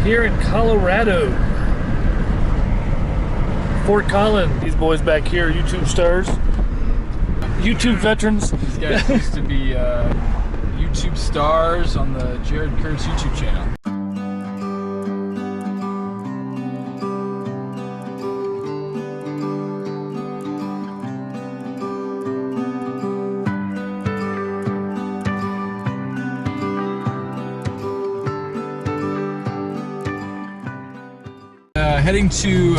here in Colorado. Fort Collins. These boys back here are YouTube stars. YouTube veterans. These guys used to be YouTube stars on the Jared Kurtz YouTube channel. Heading to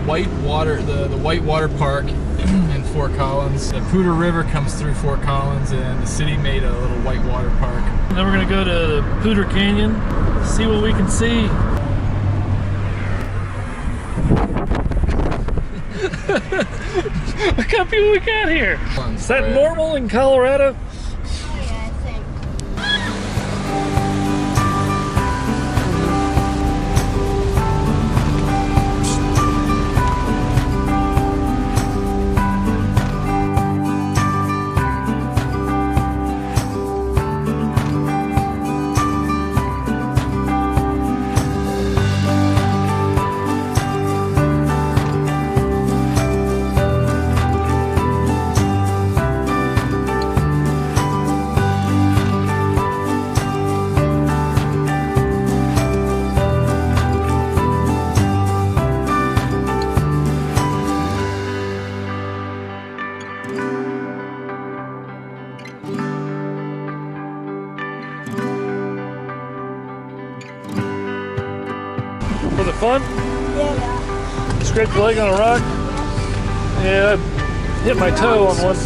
Whitewater, the Whitewater Park in Fort Collins. The Poudre River comes through Fort Collins, and the city made a little whitewater park. And then we're gonna go to the Poudre Canyon, see what we can see. Look how people we got here. Is that normal in Colorado? Was it fun? Yeah. Scraped your leg on a rock? Yeah, I hit my toe on one.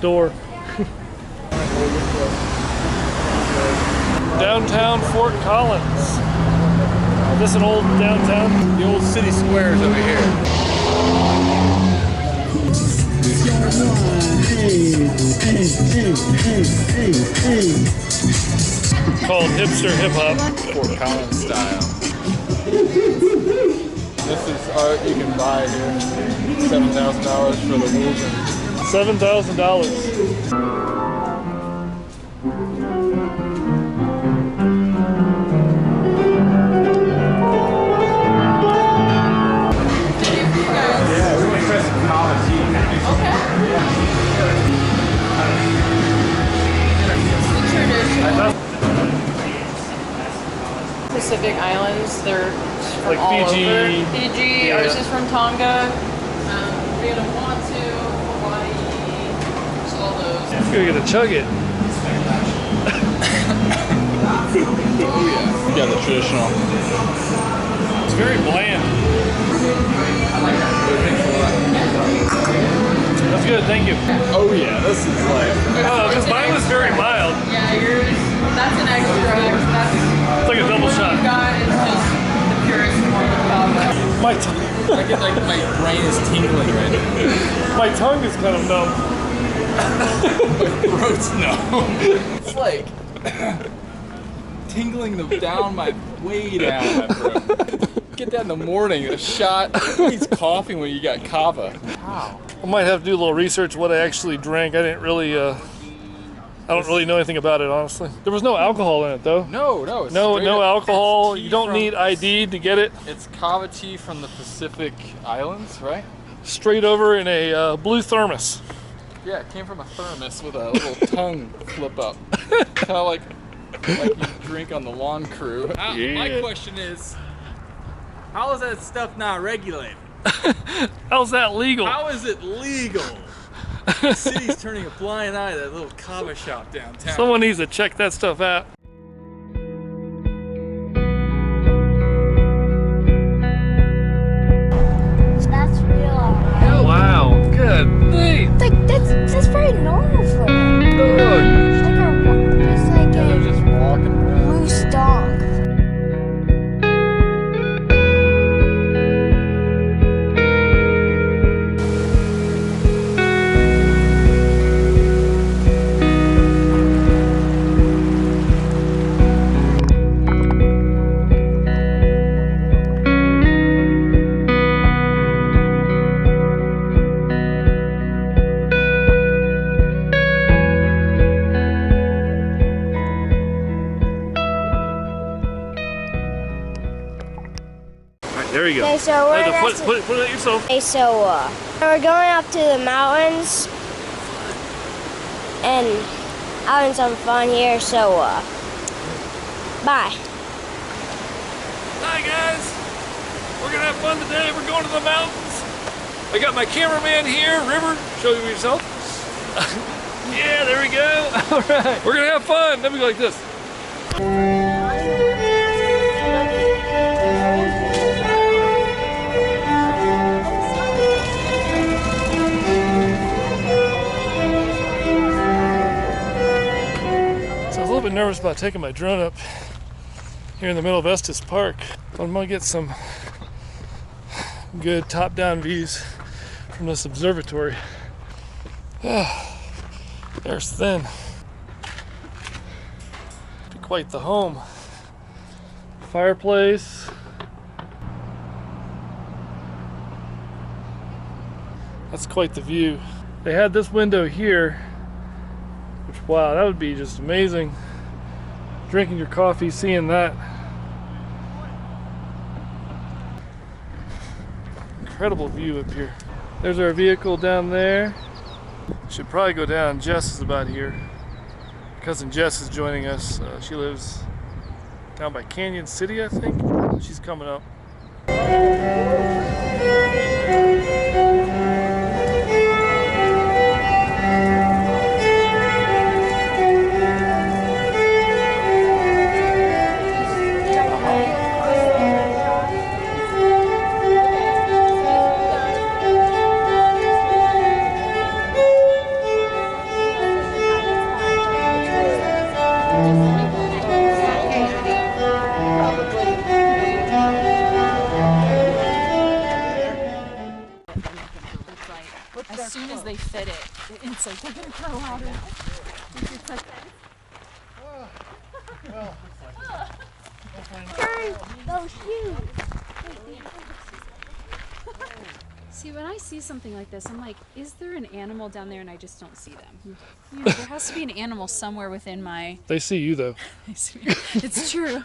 Door. Downtown Fort Collins. Is this an old downtown? The old city square is over here. Called hipster hip hop. Fort Collins style. This is art you can buy here. $7,000 for the wheels. $7,000. ones. They're from Like all Fiji. over. Fiji. Yeah. Ours is from Tonga. Vanuatu, Hawaii. Just all those. I'm gonna get to chug it. Oh yeah. You got the traditional. It's very bland. That's good, thank you. Oh yeah, this is like. Oh, because mine was very mild. Yeah, yours. That's an extra. That's It's like a double you shot. got is just the purest form of kava. My tongue. I get like my brain is tingling right now. My tongue is kind of numb. Throat's numb. It's like tingling down my way down my throat. Get that in the morning. A shot. Who's coughing when you got kava? Wow. I might have to do a little research what I actually drank. I didn't really, I don't really know anything about it, honestly. There was no alcohol in it, though. No. It's No straight up- alcohol. it's tea You don't from- need ID to get it. It's kava tea from the Pacific Islands, right? Straight over in a blue thermos. Yeah, it came from a thermos with a little tongue flip up. Kind of like you drink on the lawn crew. Yeah. My question is, how is that stuff not regulated? How's that legal? How is it legal? The city's turning a blind eye to that little kava shop downtown. Someone needs to check that stuff out. That's real. Wow, good. Neat. Like that's very normal for them. Good. Just like They're a just walking around. loose dog. There you go. Okay, so we're Hey, next- put it yourself. Okay, so we're going up to the mountains and having some fun here. So bye. Hi guys. We're gonna have fun today. We're going to the mountains. I got my cameraman here, River. Show you yourself. Yeah, there we go. All right. We're gonna have fun. Let me go like this. So I was a little bit nervous about taking my drone up here in the middle of Estes Park. But I'm gonna get some good top-down views from this observatory. There's thin. Be quite the home. Fireplace. That's quite the view. They had this window here, which, wow, that would be just amazing. Drinking your coffee, seeing that. Incredible view up here. There's our vehicle down there. Should probably go down. Jess is about here. Cousin Jess is joining us. She lives down by Canyon City, I think. She's coming up. As soon as they fit it, it's like they're gonna grow out of it. Those shoes. See, when I see something like this, I'm like, is there an animal down there and I just don't see them? You know, there has to be an animal somewhere within my... They see you though. It's true.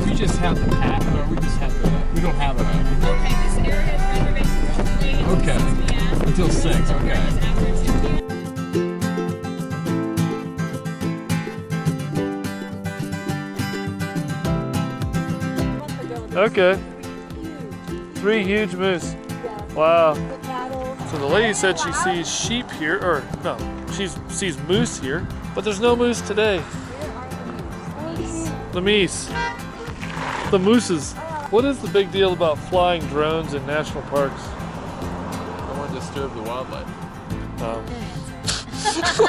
We just have the path, or we just have the. We don't have a. Okay, this area is reservations only Okay. until 6 p.m. Until 6, okay. After 6 p.m. Okay. 3 huge moose. Wow. So the lady said she sees sheep here, or no, she sees moose here, but there's no moose today. The meese. The mooses. What is the big deal about flying drones in national parks? Don't want to disturb the wildlife.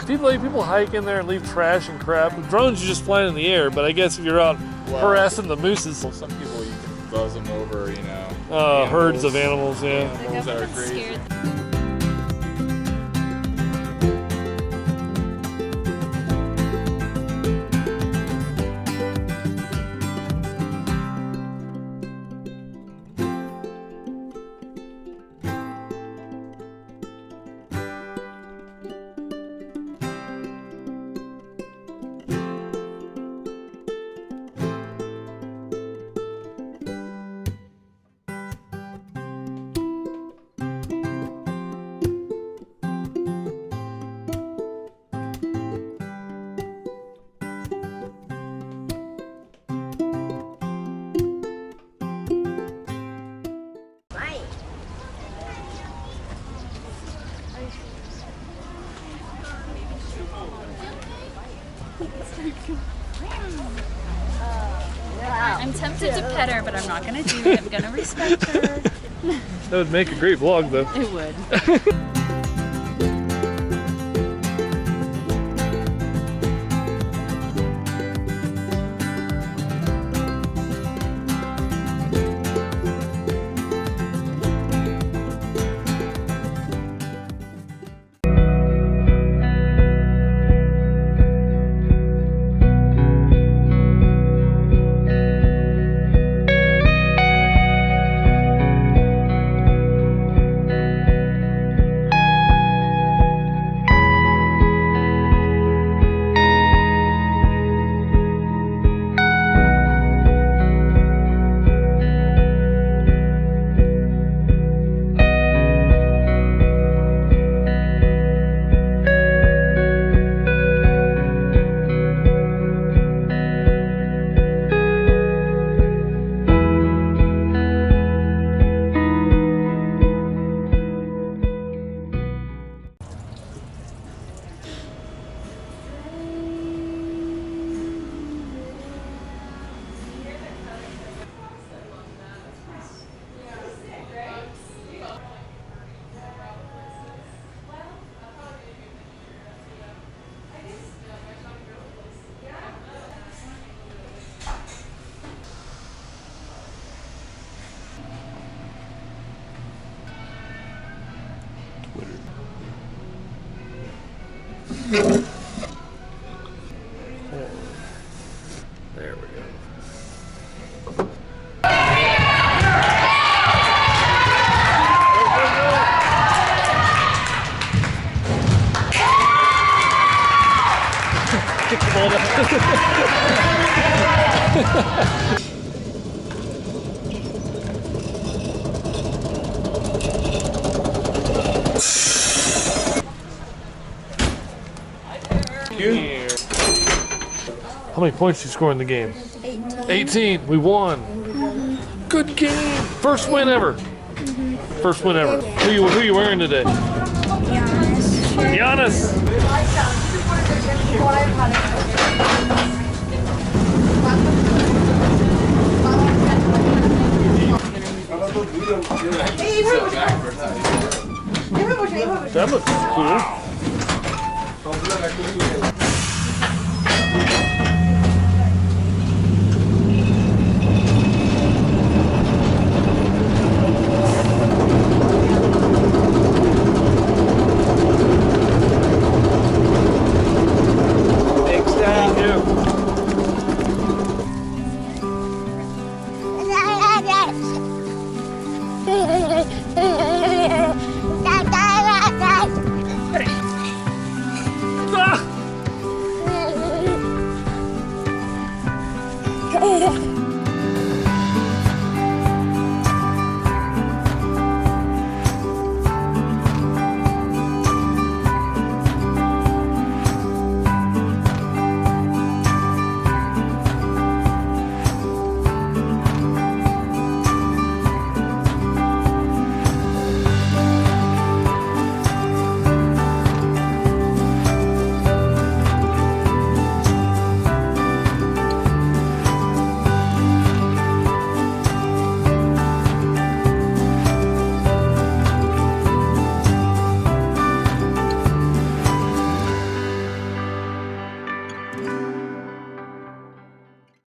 People hike in there and leave trash and crap. With drones, you just fly in the air, but I guess if you're out harassing the mooses. Well, some people you can buzz them over, you know. Herds of animals, yeah. Animals that are crazy. I'm tempted to pet her, but I'm not gonna do it. I'm gonna respect her. That would make a great vlog, though. It would. There we go. Kick the ball down. Here. How many points did you score in the game? 18. We won. Good game. First win ever. First win ever. Who you wearing today? Giannis. That looks cool. Yeah.